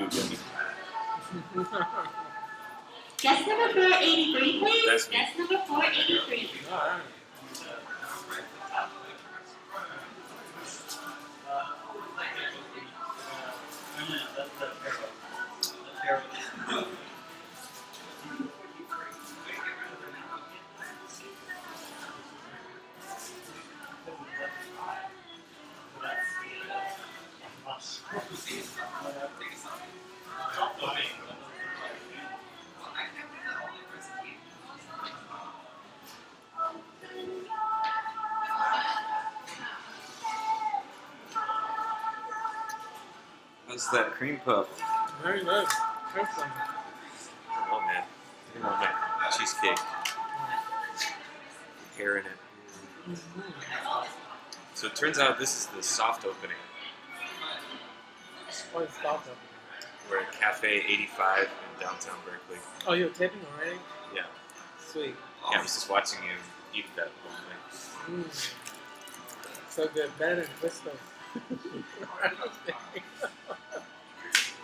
Jimmy. Guest number 483, please. That's me. Guest number 483. All right. How's that cream puff? Very good. Excellent. Oh man, I want my cheesecake. Hair in it. So it turns out this is the soft opening. What is that? We're at Cafe 85 in downtown Berkeley. Oh, you're taping already? Yeah. Sweet. Yeah, I was just watching you eat that whole thing. So good. Better than Crystal.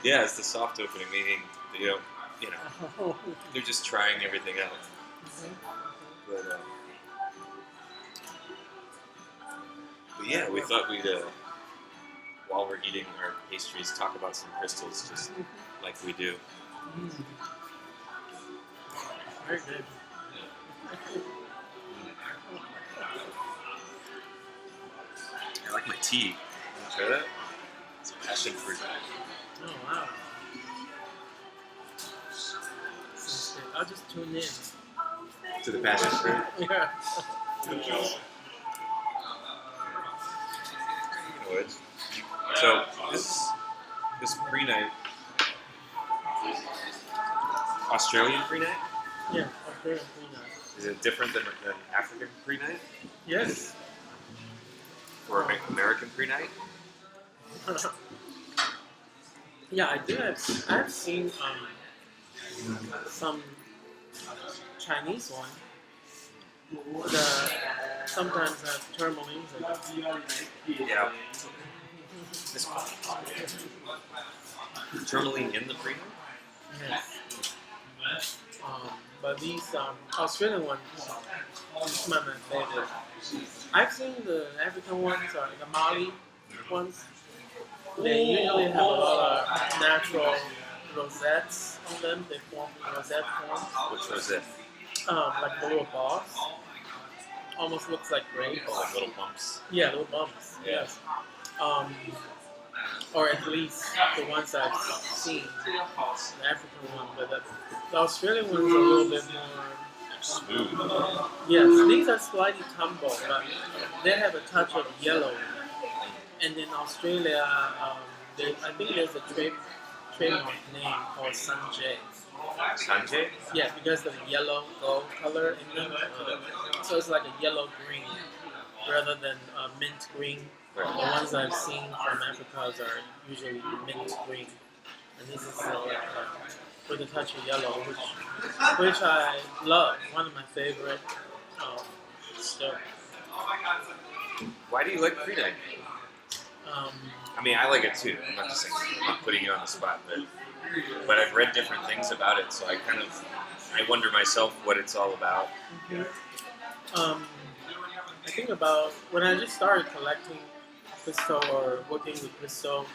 Yeah, it's the soft opening, meaning they don't, they're just trying everything out. But yeah, we thought we'd, while we're eating our pastries, talk about some crystals, just like we do. Very good. I like my tea. You want to try that? It's passion fruit. Oh, wow. Sounds good. I'll just tune in. To the passion fruit? Yeah. So this Prehnite, Australian Prehnite? Yeah, Australian Prehnite. Is it different than African Prehnite? Yes. Or American Prehnite? Yeah, I do. I've seen some Chinese one. Sometimes have tourmalines in it. Yeah. This tourmaline in the Prehnite? Yes. But these Australian ones, this is my favorite. I've seen the African ones, or the Mali ones. They usually have a lot of natural rosettes on them. They form rosette forms. Which was it? Like little balls. Almost looks like grapes. Oh, like little bumps. Yeah, little bumps. Yeah. Yes. Or at least the ones I've seen, the African one, but the Australian one's a little bit more smooth. Yes, these are slightly tumbled, but they have a touch of yellow. And in Australia, I think there's a trademark name called Sanjay. Sanjay? Yeah, because of the yellow gold color in them. So it's like a yellow green rather than mint green. Right. The ones I've seen from Africa are usually mint green, and this is with a touch of yellow, which I love. One of my favorite stuff. Why do you like Prehnite? I mean, I like it too. I'm not just saying, I'm not putting you on the spot, but I've read different things about it, so I wonder myself what it's all about. Mm-hmm. I think about when I just started collecting crystal or working with crystal,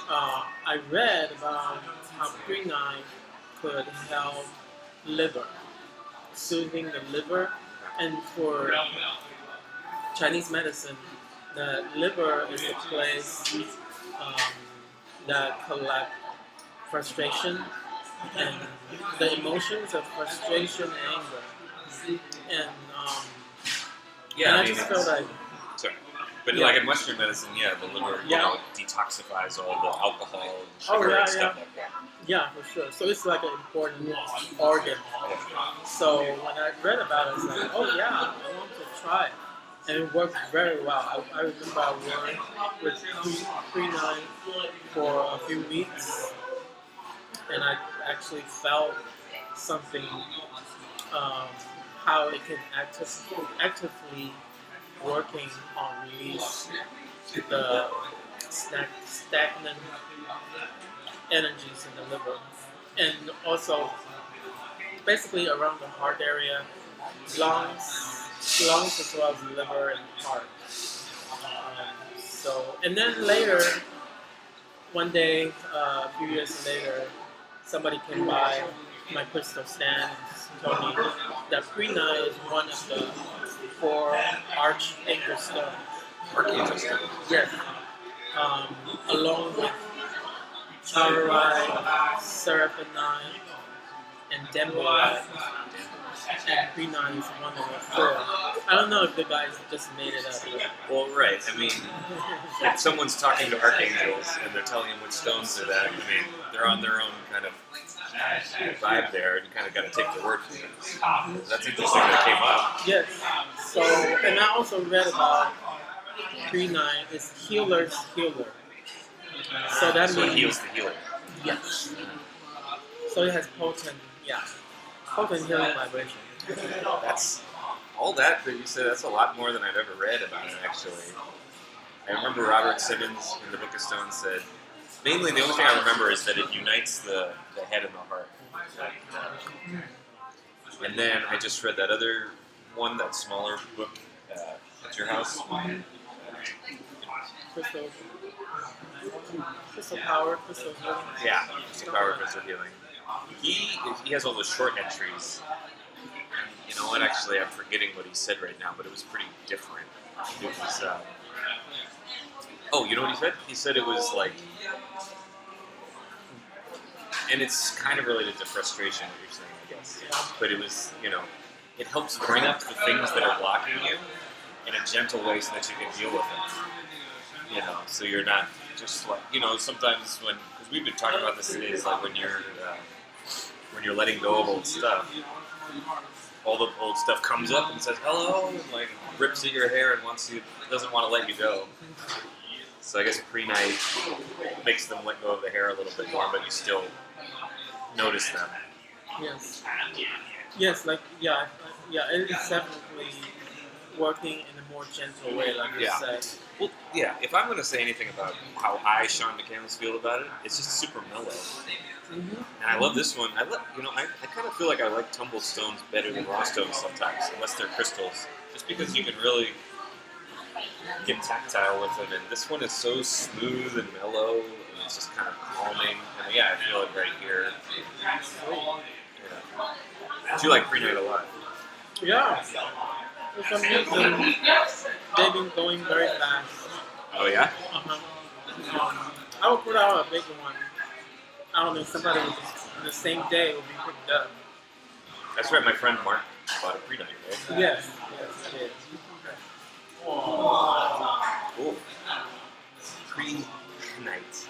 I read about how Prehnite could help liver, soothing the liver, and for Chinese medicine, the liver is a place that collect frustration and the emotions of frustration and anger. And Yeah, and I just feel like... Sorry. But like in Western medicine, the liver, detoxifies all the alcohol and sugar and stuff like that. Yeah, for sure. So it's like an important organ. So when I read about it, I was like, oh yeah, I want to try it. And it worked very well. I remember I worked with Prehnite for a few weeks, and I actually felt something, how it can actively working on release the stagnant energies in the liver, and also basically around the heart area, lungs as well as liver and heart. And then later, one day, a few years later, somebody came by my crystal stand and told me that Prehnite is one of the 4 archangel stones. Archangel stone. Yes. Along with charoite, seraphinite, and demolite. And Prehnite is one of the 4. I don't know if the guys just made it up. Well, right. I mean, if someone's talking to archangels and they're telling them which stones they're that, I mean, they're on their own kind of vibe there, and you kind of got to take their word for it. That's interesting that came up. Yes. So, and I also read about Prehnite is healer's healer. So that So means it heals the healer. yes. So it has potent healing vibration. That's all that you said. That's a lot more than I've ever read about it, actually. I remember Robert Simmons in the Book of Stones said, mainly the only thing I remember is that it unites the head and the heart. And then I just read that other one, that smaller book at your house. Crystal power, crystal healing. Yeah, Crystal Power, Crystal Healing. He has all the short entries. And you know what? Actually, I'm forgetting what he said right now, but it was pretty different. It was. Oh, you know what he said? He said it was like, and it's kind of related to frustration, what you're saying, I guess. But it was, it helps bring up the things that are blocking you in a gentle way so that you can deal with them. So you're not just like, sometimes because we've been talking about this today, is like when you're letting go of old stuff, all the old stuff comes up and says hello, and like rips at your hair and doesn't want to let you go. So I guess Prehnite makes them let go of the hair a little bit more, but you still notice them. Yes. Yes, it is definitely working in a more gentle way, like you said. Well, yeah, if I'm going to say anything about how I, Sean McCandless, feel about it, it's just super mellow. Mm-hmm. And I love this one. I kind of feel like I like tumble stones better than raw stones sometimes, unless they're crystals. Just because you can really get tactile with them. And this one is so smooth and mellow, and it's just kind of calming. And yeah, I feel it right here. I do like Prehnite a lot. Yeah. For some reason, they've been going very fast. Oh, yeah? I would put out a bigger one. I don't know, somebody would just, the same day would be picked up. That's right, my friend Mark bought a Prehnite, right? Yes, he did. Cool. Prehnite. It's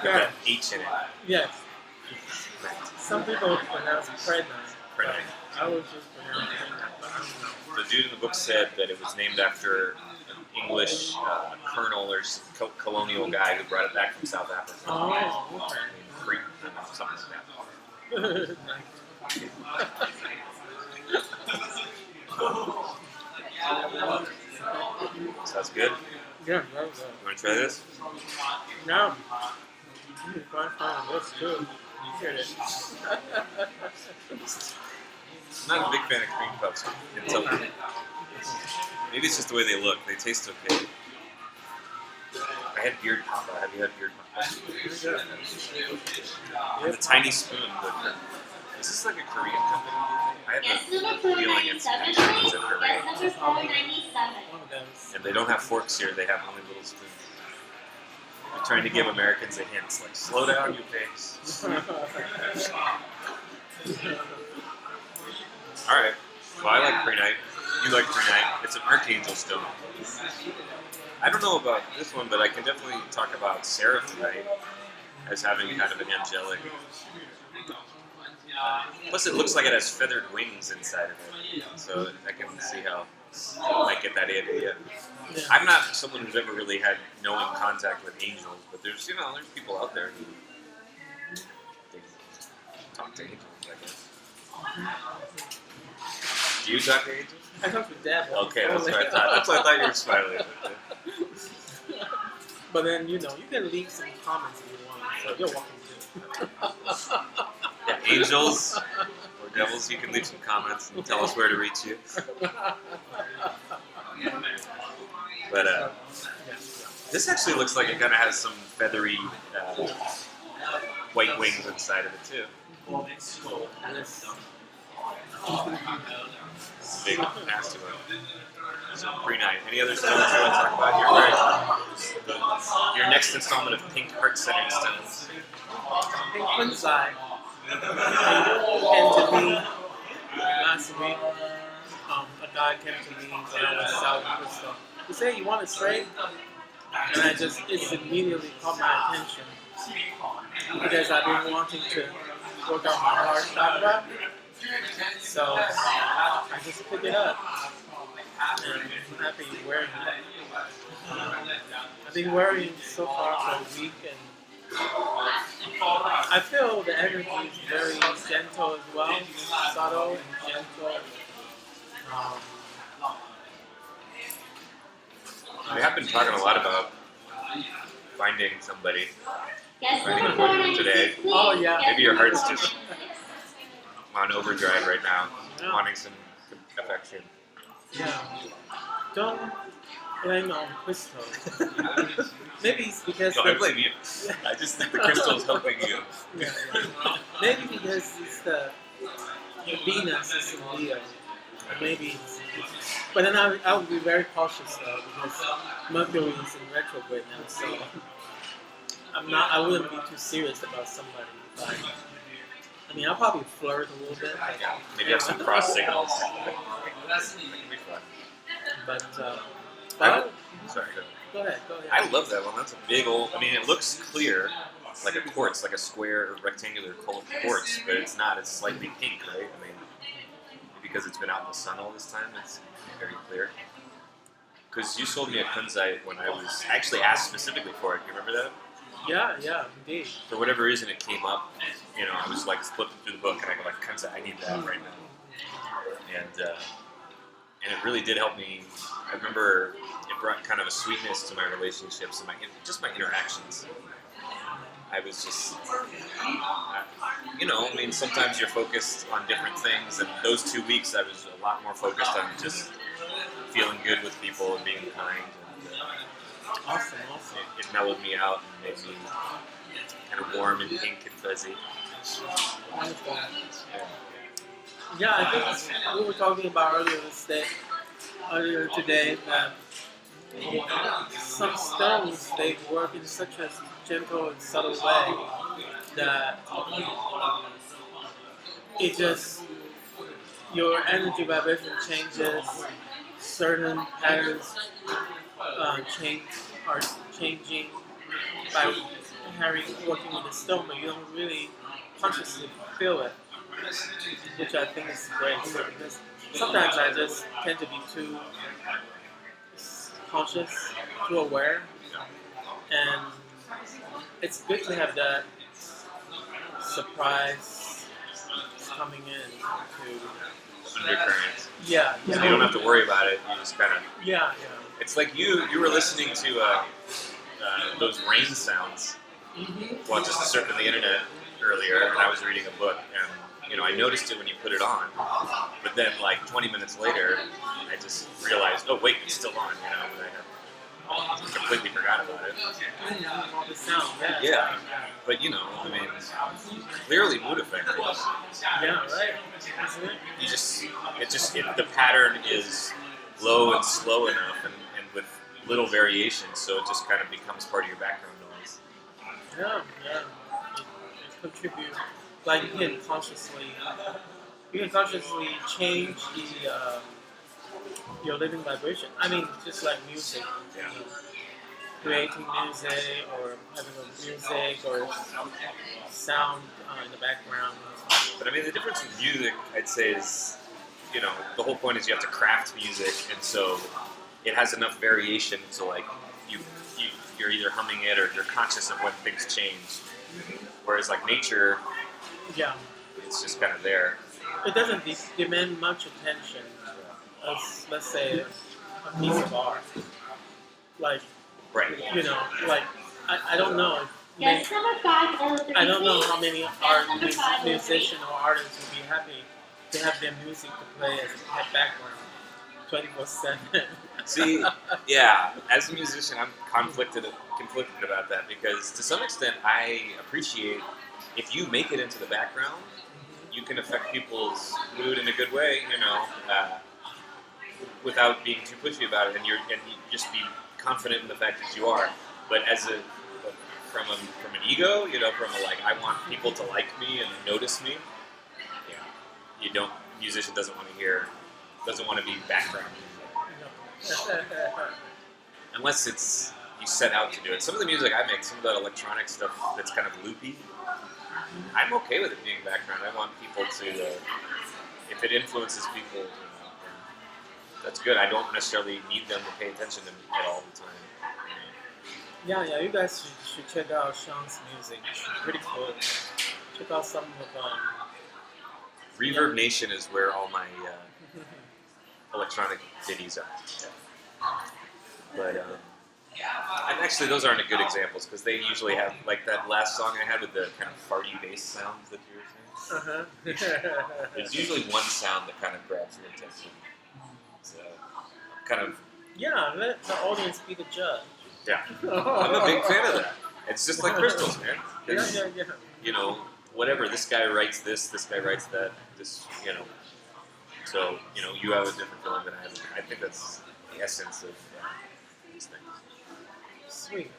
got an H in it. Yes. Some people pronounce Prehnite. Prehnite. I was just pronouncing Prehnite. The dude in the book said that it was named after an English colonel or colonial guy who brought it back from South Africa. Oh, okay. Something like that. Sounds good. Yeah, very good. You want to try this? No. You can find this too. You hear it. I'm not a big fan of cream puffs. Maybe it's just the way they look. They taste okay. I had beard papa. Have you had beard papa? With a tiny spoon. Is this like a Korean company? I have a feeling it's Chinese or Korean. Number 497. And they don't have forks here. They have only little spoons. They're trying to give Americans a hint. It's like, slow down, you pigs. Alright. Well, I like Prehnite. You like Prehnite. It's an archangel stone. I don't know about this one, but I can definitely talk about Seraphinite as having kind of an angelic. Plus, it looks like it has feathered wings inside of it. So I can see how I might get that idea. Yeah. I'm not someone who's ever really had knowing contact with angels, but there's people out there who talk to angels, I guess. Do you talk to angels? I talk to Dad. Okay, that's what I thought. That's what I thought you were smiling at. But then, you can leave some comments if you want, so you're welcome to. Yeah, angels or devils, you can leave some comments and tell us where to reach you. But this actually looks like it kind of has some feathery white wings inside of it too. Big, nasty one. So Prehnite. Any other stones you want to talk about? Your next installment of Pink Heart-Centered Stones. Pink Kunzite came to me last week. A guy came to me when I was selling crystal. He said, "You want a straight?" And it's immediately caught my attention because I've been wanting to work on my heart chakra. So I just picked it up, and I'm happy wearing it. I've been wearing so far for a week, and I feel the energy is very gentle as well, subtle and gentle. We have been talking a lot about finding somebody, finding a woman today. Oh yeah. Maybe your heart's just on overdrive right now, wanting some affection. Yeah. Don't blame on crystal. Maybe it's because No, I blame you. I just think the crystal's helping you. Yeah. Maybe because it's the Venus is in Leo. Maybe. But then I would be very cautious though because Mercury is in retrograde now, so I wouldn't be too serious about somebody. I'll probably flirt a little bit. Yeah, maybe have some cross signals. But sorry, go ahead. I love that one. That's a big old. It looks clear, like a quartz, like a square or rectangular quartz, but it's not. It's slightly pink, right? Because it's been out in the sun all this time, it's very clear. Because you sold me a kunzite when I actually asked specifically for it. You remember that? Yeah, indeed. For whatever reason, it came up. I was like flipping through the book, and I go like, kunzite, I need that right now. And it really did help me. I remember it brought kind of a sweetness to my relationships and my interactions. I was just, sometimes you're focused on different things, and those 2 weeks I was a lot more focused on just feeling good with people and being kind. And, awesome. It mellowed me out and made me kind of warm and pink and fuzzy. Wonderful. Yeah, I think we were talking about earlier today that some stones, they work in such a gentle and subtle way that your energy vibration changes, certain patterns are changing by working with the stone, but you don't really consciously feel it, which I think is great. Because sometimes I just tend to be too conscious, too aware, and it's good to have that surprise coming in to Undercurrents. Yeah. So you don't have to worry about it. You just kind of. Yeah. It's like you were listening to those rain sounds. Mm-hmm. Well, just surfing the internet earlier, and I was reading a book, and I noticed it when you put it on, but then like 20 minutes later, I just realized, oh wait, it's still on, and I completely forgot about it. All the sound, Yeah, but clearly mood affecting. Yeah, right. The pattern is low and slow enough, and with little variation, so it just kind of becomes part of your background noise. Yeah. It contributes. Like you can consciously change your living vibration. Just like music. Yeah. Creating music or having a music or sound in the background. But the difference with music, I'd say, is the whole point is you have to craft music, and so it has enough variation so like you're either humming it or you're conscious of when things change. Whereas like nature, it's just kind of there. It doesn't demand much attention as, let's say, a piece of art. Like Right. You know, like I don't know. If Guest number 503, I don't know please. how many musician or artists would be happy to have their music to play as a background 24/7. See, yeah, as a musician, I'm conflicted about that because to some extent, I appreciate if you make it into the background, you can affect people's mood in a good way, without being too pushy about it, and you just be confident in the fact that you are. But from an ego, from a like I want people to like me and notice me. Yeah, you don't. Musician doesn't want to be background music. Unless you set out to do it. Some of the music I make, some of that electronic stuff that's kind of loopy, I'm okay with it being background. I want people to, if it influences people, that's good. I don't necessarily need them to pay attention to it all the time. Yeah, you guys should check out Sean's music. It's pretty cool. Check out some of Reverb Nation is where all my electronic ditties are. But and actually, those aren't good examples because they usually have like that last song I had with the kind of farty bass sounds that you were saying. There's usually one sound that kind of grabs your attention. So, kind of. Yeah, let the audience be the judge. Yeah, I'm a big fan of that. It's just like crystals, man. Yeah. Whatever. This guy writes this guy writes that. So, you have a different feeling than I have. I think that's the essence of these things. Sweet.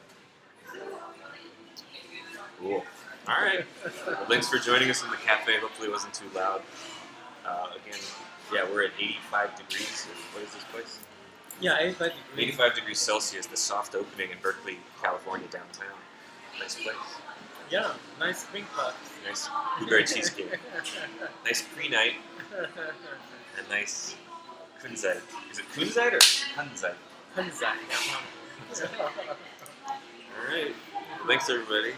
Cool. All right. Well, thanks for joining us in the cafe. Hopefully it wasn't too loud. Again, we're at 85 degrees. What is this place? Yeah, 85 degrees. 85 degrees Celsius, the soft opening in Berkeley, California, downtown. Nice place. Yeah, nice spring puff. Nice blueberry cheesecake. Nice Prehnite. And nice Kunzite. Is it Kunzite or Kunzite? Kunzite. All right. Well, thanks, everybody.